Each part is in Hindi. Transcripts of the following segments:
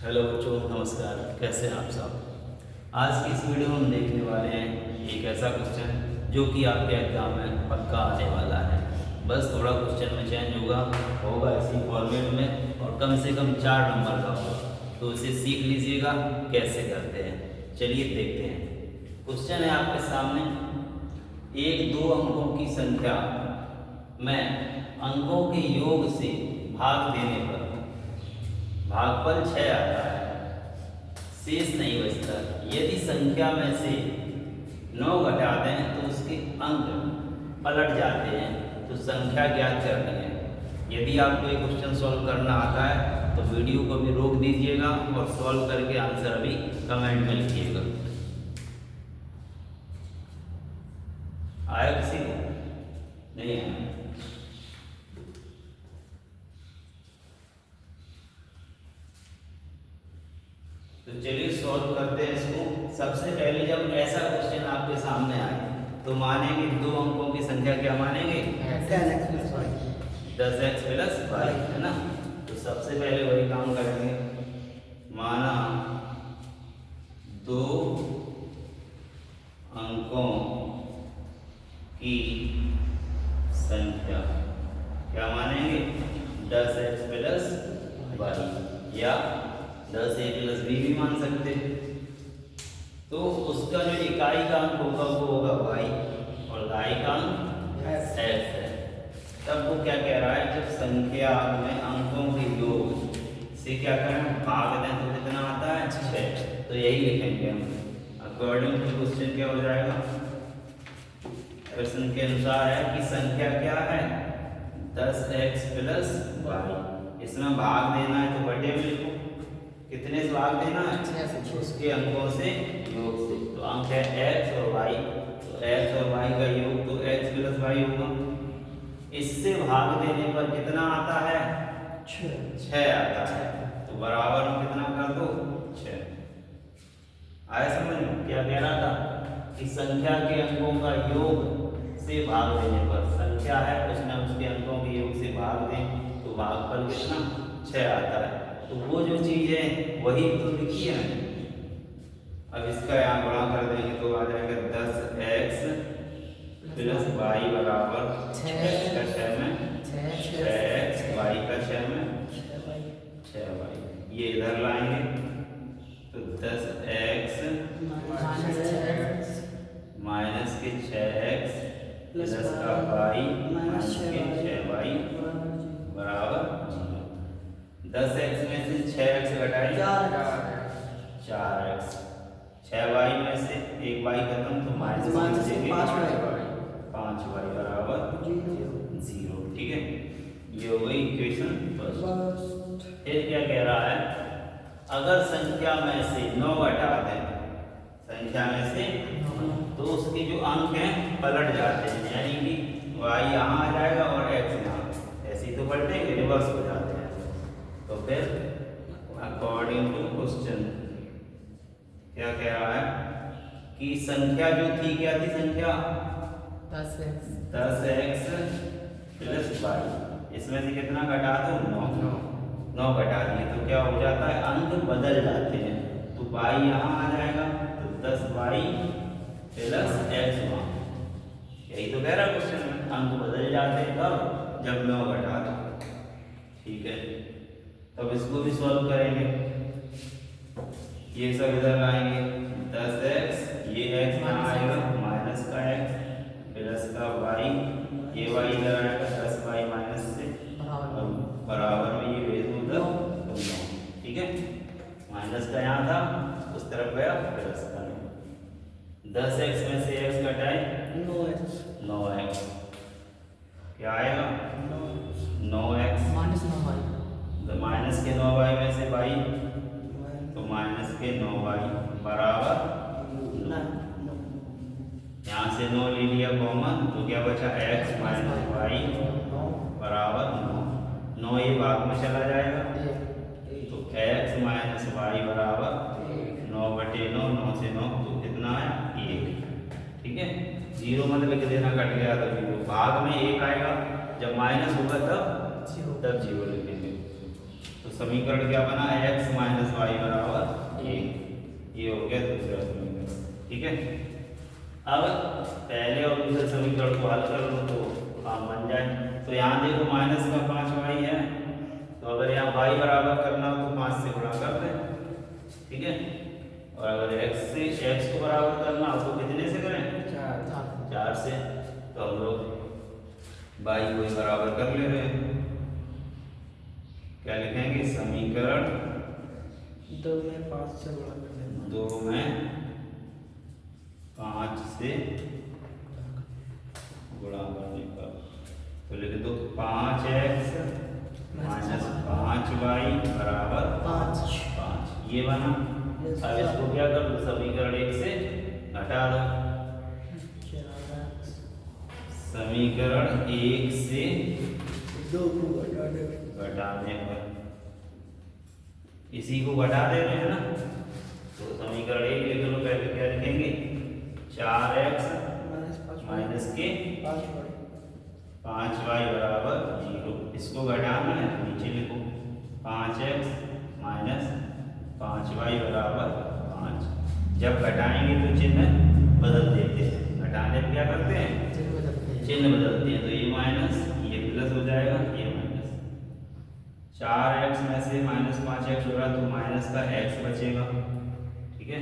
हेलो बच्चों, नमस्कार। कैसे हैं आप सब। आज की इस वीडियो में हम देखने वाले हैं एक ऐसा क्वेश्चन जो कि आपके एग्जाम में पक्का आने वाला है। बस थोड़ा क्वेश्चन में चेंज होगा इसी फॉर्मेट में और कम से कम 4 नंबर का होगा, तो इसे सीख लीजिएगा कैसे करते हैं। चलिए देखते हैं। क्वेश्चन है आपके सामने, एक दो अंकों की संख्या में अंकों के योग से भाग देने पर भागफल 6 आता है, शेष नहीं बचता। यदि संख्या में से 9 घटा दें तो उसके अंक पलट जाते हैं, तो संख्या ज्ञात करनी है। यदि आपको ये क्वेश्चन सॉल्व करना आता है तो वीडियो को भी रोक दीजिएगा और सॉल्व करके आंसर अभी कमेंट में लिखिएगा। आया किसी को? नहीं आया? तो चलिए सॉल्व करते हैं इसको। सबसे पहले जब ऐसा क्वेश्चन आपके सामने आए तो मानेंगे दो अंकों की संख्या, क्या मानेंगे? 10x प्लस y, है ना। तो सबसे पहले वही काम करेंगे। माना दो अंकों की संख्या, क्या मानेंगे? 10x प्लस y या 10a प्लस b भी मान सकते। तो उसका जो इकाई का अंक होगा वो होगा y और दाई का अंक x है। तब वो क्या कह रहा है, जब संख्या में अंकों के योग से क्या करें, भाग दें तो कितना आता है? 6। तो यही लिखेंगे हम। अकॉर्डिंग टू क्वेश्चन क्या हो जाएगा? प्रश्न के अनुसार है कि संख्या क्या है? 10x plus y। इसमें भाग देना है तो बटे में लिखो। कितने से भाग देना है? 6 से। उसके अंकों से योग से। तो अंक है x और y, तो x और y का योग तो x प्लस y होगा। इससे भाग देने पर कितना आता है? 6 आता है। तो बराबर में कितना कर दो? 6। आया समझ में? क्या कह रहा था कि संख्या के अंकों का योग से भाग देने पर, संख्या है उसने उसके अंकों के योग से भाग दें तो भागफल कितना? 6 आता है। तो वो जो चीज है वही तो लिखी है। अब इसका यहाँ गुणा कर देंगे तो आ जाएगा 10x प्लस y बराबर 6x का 6 में 6x, y का 6 में 6y। ये इधर लाएंगे तो 10x माइनस के 6x प्लस का y माइनस के 6y बराबर 0। 10x में से 6x घटाएं 4x, 6y में से एक y खत्म तो माइनस 5y बराबर 0। ठीक है, ये हो गई इक्वेशन फर्स्ट। फिर क्या कह रहा है, अगर संख्या में से 9 घटा दें, संख्या में से तो उसके जो अंक हैं पलट जाते हैं, यानी कि y यहाँ आ जाएगा और x यहाँ। ऐसे ही तो पलटेंगे, रिवर्स हो जाते हैं। तो फिर अकॉर्डिंग टू क्वेश्चन क्या कह रहा है कि संख्या जो थी, क्या थी संख्या? 10x plus y। इसमें से कितना घटा दो? 9 घटा दिए तो क्या हो जाता है, अंक बदल जाते हैं। तो y यहाँ आ जाएगा तो 10y प्लस x वहाँ। यही तो कह रहा है क्वेश्चन में, अंक बदल जाते हैं कब? जब 9 घटा दो। ठीक है, तब इसको भी सॉल्व करेंगे। ये सब इधर लाएंगे, 10x, ये x यहाँ आएगा माइनस का x प्लस का y, ये y इधर आएगा 10y माइनस से बराबर में ये भेज दो उधर तो 9। ठीक है, माइनस का यहाँ था उस तरफ गया प्लस का 9। 10x में से x घटाए 9x, क्या आएगा? 9x माइनस के 9y में से y तो माइनस के 9y बराबर 9। यहाँ से 9 ले लिया कॉमन तो क्या बचा? x माइनस y बराबर 9। 9 ये भाग में चला जाएगा तो x माइनस y बराबर 9 बटे 9, 9 से 9 तो कितना आया? 1। ठीक है, 0 मत लिख देना, कट गया तो 0। भाग में 1 आएगा, जब माइनस होगा तब 0 लिखेंगे। तो समीकरण क्या बना, x माइनस वाई बराबर 1। ये हो गया दूसरा समीकरण। ठीक है, अब पहले और दूसरे समीकरण को हल कर लो तो काम बन जाए। तो यहाँ देखो माइनस का 5y है, तो अगर यहाँ y बराबर करना हो तो 5 से गुणा कर दें। ठीक है, और अगर x को बराबर करना हो तो कितने से करें, 4 से। तो हम लोग y को ही बराबर कर ले रहे हैं। क्या लिखेंगे, समीकरण 2 में 5 से गुणा कर देना, 2 में 5 से गुणा करने का। तो लिख दो 5x माइनस 5y बराबर 5। ये बना। अब इसको क्या कर दो, समीकरण 1 से घटा दो। समीकरण 1 से 2 को घटाने पर, इसी को घटा दे रहे हैं ना, तो समीकरण 1 लिख लो। पहले क्या लिखेंगे, 4x माइनस के 5y बराबर 0। इसको घटाना है तो नीचे लिखो 5x माइनस 5y बराबर 5। जब घटाएंगे तो चिन्ह बदल देते हैं, घटाने में क्या करते हैं, चिन्ह बदलते हैं। तो ये माइनस, ये प्लस हो जाएगा, ये माइनस। 4x में से माइनस 5x होगा तो माइनस का x बचेगा। ठीक है,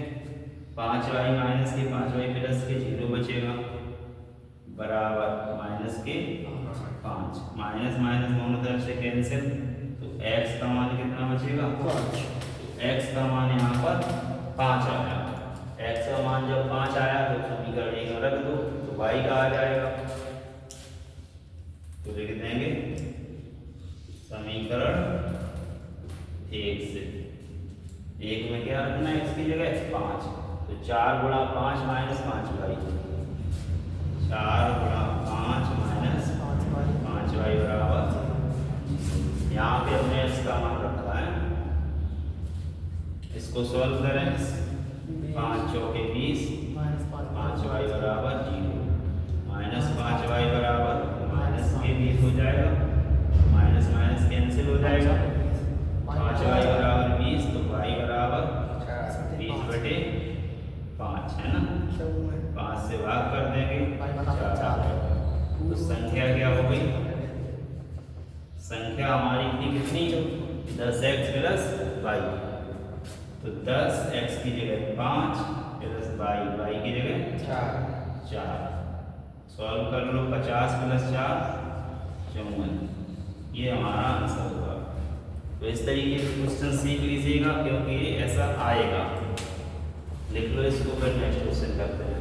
5y माइनस के 5y प्लस के 0 बचेगा बराबर माइनस के 5। माइनस माइनस दोनों तरफ से कैंसिल, तो x का मान कितना बचेगा, 5। x का मान यहाँ पर 5 आया। x का मान जब 5 आया तो समीकरण 1 में रख दो, तो y का आ जाएगा। तो लिख देंगे समीकरण 1 से, 1 में क्या रखना है, x की जगह 5। तो 4 गुणा 5 माइनस 5y, 4 गुणा 5 माइनस 5y बराबर, यहाँ पे हमने x का मान रखा है। इसको सॉल्व करें, 5 चौके 20, 5y बराबर 0, माइनस 5y बराबर माइनस के 20 हो जाएगा, माइनस माइनस कैंसिल हो जाएगा। 5y बराबर 20, तो y बराबर 20/5 है ना, 5 से भाग कर देंगे, 4। तो संख्या क्या हो गई, संख्या हमारी थी कितनी, 10x प्लस y। तो 10x की जगह 5 प्लस y की जगह 4। सॉल्व कर लो, 50 प्लस 4 54। ये हमारा आंसर होगा। तो इस तरीके से क्वेश्चन सीख लीजिएगा, क्योंकि ऐसा आएगा। लिख लो इसको, फिर नेक्स्ट क्वेश्चन करते हैं।